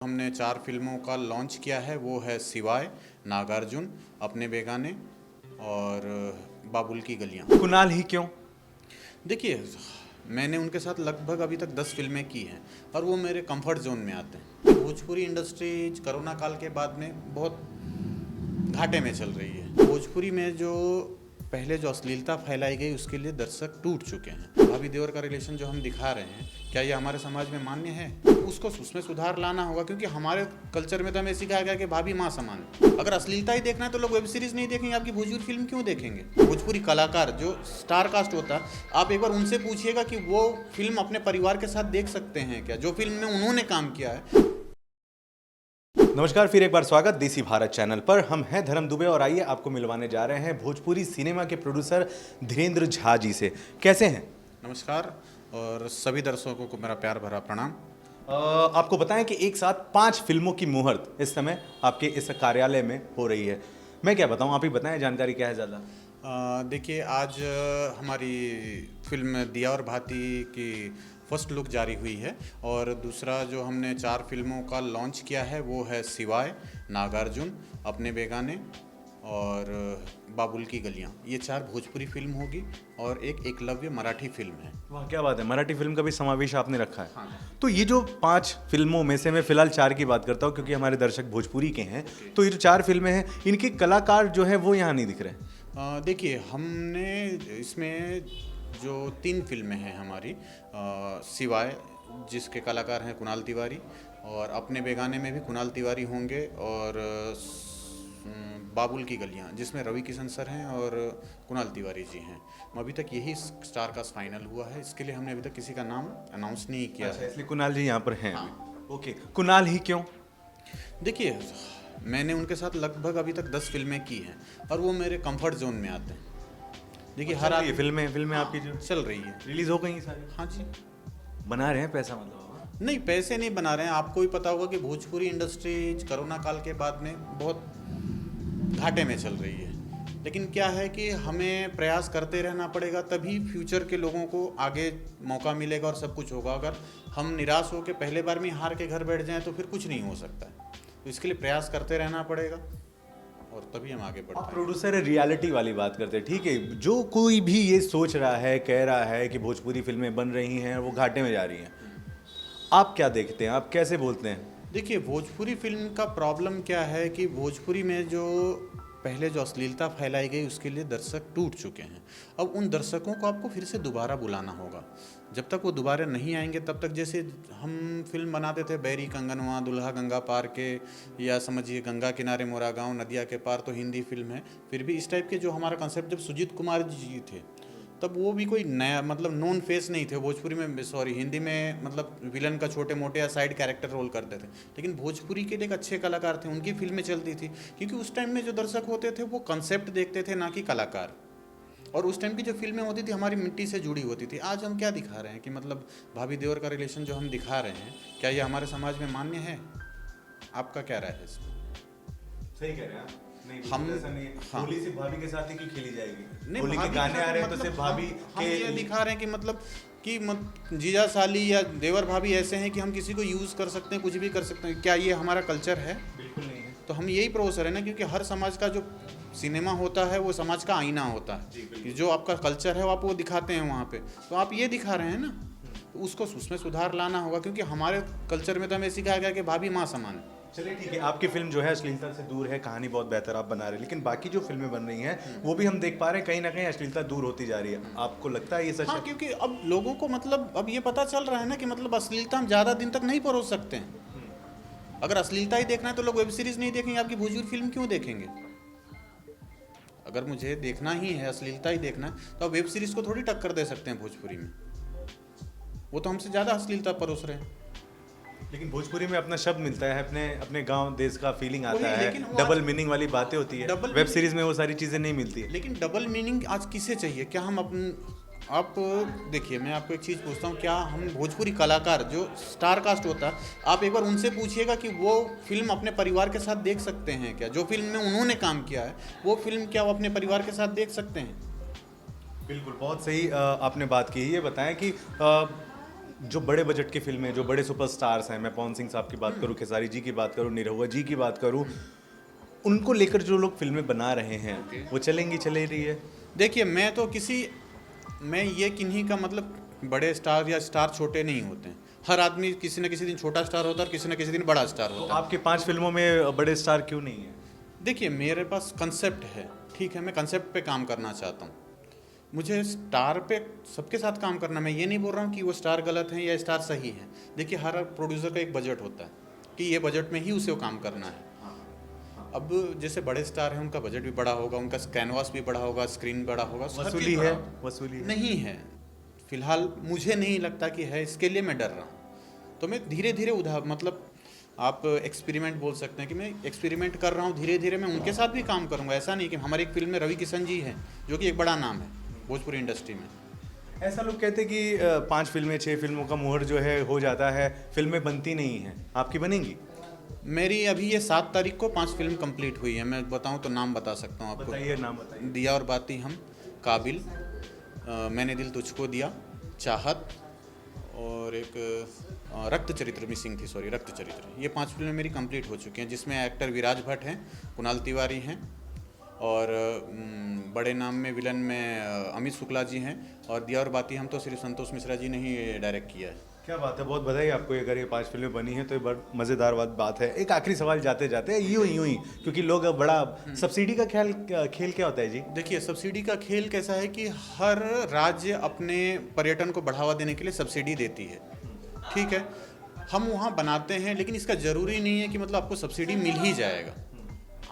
हमने 4 फिल्मों का लॉन्च किया है। वो है सिवाय, नागार्जुन, अपने बेगाने और बाबुल की गलियां। कुणाल ही क्यों? देखिए, मैंने उनके साथ लगभग अभी तक 10 फिल्में की हैं और वो मेरे कंफर्ट जोन में आते हैं। भोजपुरी इंडस्ट्री कोरोना काल के बाद में बहुत घाटे में चल रही है। भोजपुरी में जो पहले जो अश्लीलता फैलाई गई उसके लिए दर्शक टूट चुके हैं। भाभी देवर का रिलेशन जो हम दिखा रहे हैं, क्या ये हमारे समाज में मान्य है? उसको उसमें सुधार लाना होगा, क्योंकि हमारे कल्चर में तो हमें सिखाया गया कि भाभी माँ समान है। अगर अश्लीलता ही देखना है तो लोग वेब सीरीज नहीं देखेंगे, आपकी भोजपुरी फिल्म क्यों देखेंगे? भोजपुरी कलाकार जो स्टार कास्ट होता है, आप एक बार उनसे पूछिएगा कि वो फिल्म अपने परिवार के साथ देख सकते हैं क्या, जो फिल्म में उन्होंने काम किया है। नमस्कार, फिर एक बार स्वागत देसी भारत चैनल पर। हम हैं धर्म दुबे और आइए आपको मिलवाने जा रहे हैं भोजपुरी सिनेमा के प्रोड्यूसर धीरेन्द्र झा जी से। कैसे हैं? नमस्कार और सभी दर्शकों को मेरा प्यार भरा प्रणाम। आपको बताएं कि एक साथ 5 फिल्मों की मुहूर्त इस समय आपके इस कार्यालय में हो रही है। मैं क्या बताऊं, आप ही बताएं, जानकारी क्या है ज़्यादा? देखिए, आज हमारी फिल्म दिया और भांति की फर्स्ट लुक जारी हुई है और दूसरा जो हमने 4 फिल्मों का लॉन्च किया है वो है सिवाय, नागार्जुन, अपने बेगाने और बाबुल की गलियां। ये 4 भोजपुरी फिल्म होगी और एक एकलव्य मराठी फिल्म है। वाह, क्या बात है, मराठी फिल्म का भी समावेश आपने रखा है। हाँ। तो ये जो 5 फिल्मों में से मैं फिलहाल 4 की बात करता हूँ क्योंकि हमारे दर्शक भोजपुरी के हैं। तो ये जो 4 फिल्में हैं, इनके कलाकार जो है वो यहाँ नहीं दिख रहे। देखिए, हमने इसमें जो 3 फिल्में हैं हमारी, सिवाय जिसके कलाकार हैं कुणाल तिवारी, और अपने बेगाने में भी कुणाल तिवारी होंगे, और बाबुल की गलियां जिसमें रवि किशन सर हैं और कुणाल तिवारी जी हैं। अभी तक यही स्टार कास्ट फाइनल हुआ है, इसके लिए हमने अभी तक किसी का नाम अनाउंस नहीं किया अच्छा, है। इसलिए कुणाल जी यहाँ पर हैं। हाँ। ओके, कुणाल ही क्यों? देखिए, मैंने उनके साथ लगभग अभी तक 10 फिल्में की हैं और वो मेरे कंफर्ट जोन में आते हैं। देखिए, हर ये फिल्में हाँ, आपकी जो चल रही है। रिलीज हो गई सारी? हाँ जी। बना रहे हैं पैसा मतलब? नहीं, पैसे नहीं बना रहे हैं। आपको भी पता होगा कि भोजपुरी इंडस्ट्री कोरोना काल के बाद में बहुत घाटे में चल रही है। लेकिन क्या है कि हमें प्रयास करते रहना पड़ेगा, तभी फ्यूचर के लोगों को आगे मौका मिलेगा और सब कुछ होगा। अगर हम निराश होकर पहले बार में हार के घर बैठ जाएं तो फिर कुछ नहीं हो सकता है। तो इसके लिए प्रयास करते रहना पड़ेगा और तभी हम आगे बढ़ते हैं। प्रोड्यूसर रियलिटी वाली बात करते हैं, ठीक है। जो कोई भी ये सोच रहा है, कह रहा है कि भोजपुरी फिल्में बन रही हैं और वो घाटे में जा रही हैं, आप क्या देखते हैं, आप कैसे बोलते हैं? देखिए, भोजपुरी फिल्म का प्रॉब्लम क्या है कि भोजपुरी में जो पहले जो अश्लीलता फैलाई गई उसके लिए दर्शक टूट चुके हैं। अब उन दर्शकों को आपको फिर से दोबारा बुलाना होगा। जब तक वो दोबारा नहीं आएंगे तब तक, जैसे हम फिल्म बनाते थे बैरी कंगनवा, दुल्हा गंगा पार के, या समझिए गंगा किनारे मोरा गाँव, नदिया के पार, तो हिंदी फिल्म है। फिर भी इस टाइप के जो हमारा कंसेप्ट, जब सुजीत कुमार जी थे तब वो भी कोई नया मतलब नोन फेस नहीं थे भोजपुरी में, सॉरी हिंदी में, मतलब विलन का छोटे मोटे या साइड कैरेक्टर रोल करते थे। लेकिन भोजपुरी के एक अच्छे कलाकार थे, उनकी फिल्में चलती थी, क्योंकि उस टाइम में जो दर्शक होते थे वो कंसेप्ट देखते थे, ना कि कलाकार। और उस टाइम की जो फिल्में होती थी हमारी मिट्टी से जुड़ी होती थी। आज हम क्या दिखा रहे हैं कि मतलब भाभी देवर का रिलेशन जो हम दिखा रहे हैं, क्या ये हमारे समाज में मान्य है? आपका क्या राय है इसमें? सही कह रहे हैं आप। नहीं, हम ऐसा नहीं है। हाँ। होली सिर्फ भाभी के साथ ही क्यों खेली जाएगी? नहीं, होली के भाभी गाने का आ रहे हैं तो मतलब सिर्फ भाभी हम के ये दिखा रहे हैं कि मतलब कि जीजा साली या देवर भाभी ऐसे हैं कि हम किसी को यूज़ कर सकते हैं, कुछ भी कर सकते हैं। क्या ये हमारा कल्चर है? बिल्कुल नहीं है। तो हम यही प्रोसेसर है ना, क्योंकि हर समाज का जो सिनेमा होता है वो समाज का आईना होता जी, है बिल्कुल। कि जो आपका कल्चर है वो आप वो दिखाते हैं वहाँ पे। तो आप ये दिखा रहे हैं ना, तो उसको उसमें सुधार लाना होगा, क्योंकि हमारे कल्चर में तो हमें सिखाया गया कि भाभी माँ समान है। चलिए ठीक है, आपकी फिल्म जो है अश्लीलता से दूर है, कहानी बहुत बेहतर आप बना रहे हैं, लेकिन बाकी जो फिल्में बन रही हैं वो भी हम देख पा रहे हैं कहीं ना कहीं अश्लीलता दूर होती जा रही है। आपको लगता है ये सच हाँ, है? क्योंकि अब लोगों को मतलब अब ये पता चल रहा है ना कि मतलब अश्लीलता हम ज़्यादा दिन तक नहीं परोस सकते हैं। अगर अश्लीलता ही देखना है तो लोग वेब सीरीज नहीं देखेंगे, आपकी भोजपुरी फिल्म क्यों देखेंगे? अगर मुझे देखना ही है, अश्लीलता ही देखना है, तो आप वेब सीरीज को थोड़ी टक्कर दे सकते हैं भोजपुरी में। वो तो हमसे ज़्यादा अश्लीलता परोस रहे हैं। लेकिन भोजपुरी में अपना शब्द मिलता है, अपने अपने गांव देश का फीलिंग आता वही, है, लेकिन वो डबल आज- मीनिंग वाली बातें होती है। डबल वेब सीरीज में वो सारी चीजें नहीं मिलती है। लेकिन डबल मीनिंग आज किसे चाहिए? क्या हम आप देखिए, मैं आपको एक चीज़ पूछता हूँ, क्या हम भोजपुरी कलाकार जो स्टार कास्ट होता है, आप एक बार उनसे पूछिएगा कि वो फिल्म अपने परिवार के साथ देख सकते हैं क्या? जो फिल्म में उन्होंने काम किया है वो फिल्म क्या वो अपने परिवार के साथ देख सकते हैं? बिल्कुल, बहुत सही आपने बात की है। ये बताएं कि जो बड़े बजट की फिल्में, जो बड़े सुपरस्टार्स हैं, मैं पवन सिंह साहब की बात करूं, खेसारी जी की बात करूं, निरहुआ जी की बात करूं, उनको लेकर जो लोग फिल्में बना रहे हैं वो चलेंगी, चले रही है? देखिए मैं ये किन्हीं का मतलब बड़े स्टार या स्टार छोटे नहीं होते हैं। हर आदमी किसी न किसी दिन छोटा स्टार होता है और किसी न किसी दिन बड़ा स्टार तो होता है। आपके 5 फिल्मों में बड़े स्टार क्यों नहीं है? देखिए मेरे पास कंसेप्ट है, ठीक है, मैं कंसेप्ट पे काम करना चाहता हूँ। मुझे स्टार पे सबके साथ काम करना, मैं ये नहीं बोल रहा हूँ कि वो स्टार गलत हैं या स्टार सही है। देखिए हर प्रोड्यूसर का एक बजट होता है कि ये बजट में ही उसे वो काम करना है। अब जैसे बड़े स्टार हैं उनका बजट भी बड़ा होगा, उनका कैनवास भी बड़ा होगा, स्क्रीन बड़ा होगा, हर वसूली चीज़ है, बड़ा होगा। वसूली है। नहीं है, फिलहाल मुझे नहीं लगता कि है, इसके लिए मैं डर रहा हूँ। तो मैं धीरे धीरे मतलब आप एक्सपेरिमेंट बोल सकते हैं कि मैं एक्सपेरिमेंट कर रहा हूँ, धीरे धीरे मैं उनके साथ भी काम करूँगा। ऐसा नहीं कि हमारी एक फिल्म में रवि किशन जी हैं जो कि एक बड़ा नाम है भोजपुरी इंडस्ट्री में। ऐसा लोग कहते हैं कि 5 फिल्में 6 फिल्मों का मुहर जो है हो जाता है, फिल्में बनती नहीं हैं। आपकी बनेंगी? मेरी अभी ये 7 तारीख को 5 फिल्म कंप्लीट हुई है। मैं बताऊँ तो नाम बता सकता हूँ आपको। बताइए, नाम बताइए। दिया और बाती हम, काबिल, मैंने दिल तुझको दिया, चाहत और एक रक्त चरित्र मिसिंग थी, सॉरी रक्त चरित्र। ये 5 फिल्में मेरी कंप्लीट हो चुकी हैं, जिसमें एक्टर विराज भट्ट हैं, कुणाल तिवारी हैं और बड़े नाम में विलन में अमित शुक्ला जी हैं। और दिया और बाती हम तो सिर्फ संतोष मिश्रा जी ने ही डायरेक्ट किया है। क्या बात है, बहुत बधाई आपको। अगर ये 5 फिल्में बनी हैं तो ये बड़ी मज़ेदार बात है। एक आखिरी सवाल जाते जाते यूं ही क्योंकि लोग अब बड़ा सब्सिडी का खेल क्या होता है जी? देखिए सब्सिडी का खेल कैसा है कि हर राज्य अपने पर्यटन को बढ़ावा देने के लिए सब्सिडी देती है, ठीक है। हम वहाँ बनाते हैं, लेकिन इसका ज़रूरी नहीं है कि मतलब आपको सब्सिडी मिल ही जाएगा।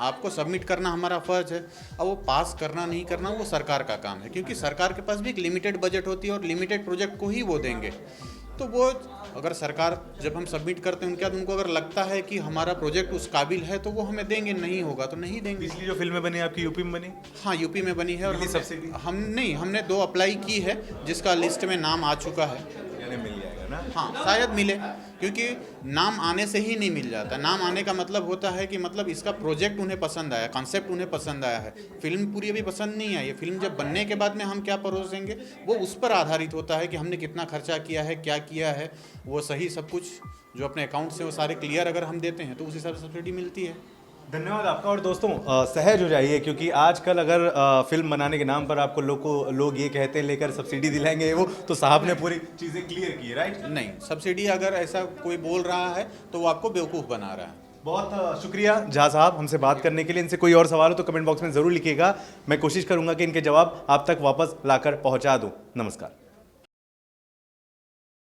आपको सबमिट करना हमारा फ़र्ज है। अब वो पास करना नहीं करना वो सरकार का काम है, क्योंकि सरकार के पास भी एक लिमिटेड बजट होती है और लिमिटेड प्रोजेक्ट को ही वो देंगे। तो वो अगर सरकार जब हम सबमिट करते हैं उनके बाद उनको अगर लगता है कि हमारा प्रोजेक्ट उस काबिल है तो वो हमें देंगे, नहीं होगा तो नहीं देंगे। पिछली जो फिल्में बनी आपकी यूपी में बनी? हाँ यूपी में बनी है। और मिली सब्सिडी? हमने 2 अप्लाई की है जिसका लिस्ट में नाम आ चुका है। यानी मिल जाएगा ना? हाँ शायद मिले, क्योंकि नाम आने से ही नहीं मिल जाता। नाम आने का मतलब होता है कि मतलब इसका प्रोजेक्ट उन्हें पसंद आया, कॉन्सेप्ट उन्हें पसंद आया है। फिल्म पूरी अभी पसंद नहीं आई है। फिल्म जब बनने के बाद में हम क्या परोसेंगे वो उस पर आधारित होता है कि हमने कितना खर्चा किया है, क्या किया है, वो सही सब कुछ जो अपने अकाउंट से वो सारे क्लियर अगर हम देते हैं तो उस हिसाब से सब्सिडी मिलती है। धन्यवाद आपका। और दोस्तों सहज हो जाइए, क्योंकि आजकल अगर फिल्म बनाने के नाम पर आपको लोग ये कहते हैं लेकर सब्सिडी दिलाएंगे वो, तो साहब ने पूरी चीज़ें क्लियर की है, राइट? नहीं, सब्सिडी अगर ऐसा कोई बोल रहा है तो वो आपको बेवकूफ़ बना रहा है। बहुत शुक्रिया झा साहब हमसे बात करने के लिए। इनसे कोई और सवाल हो तो कमेंट बॉक्स में ज़रूर लिखिएगा, मैं कोशिश करूंगा कि इनके जवाब आप तक वापस लाकर पहुंचा दूं। नमस्कार।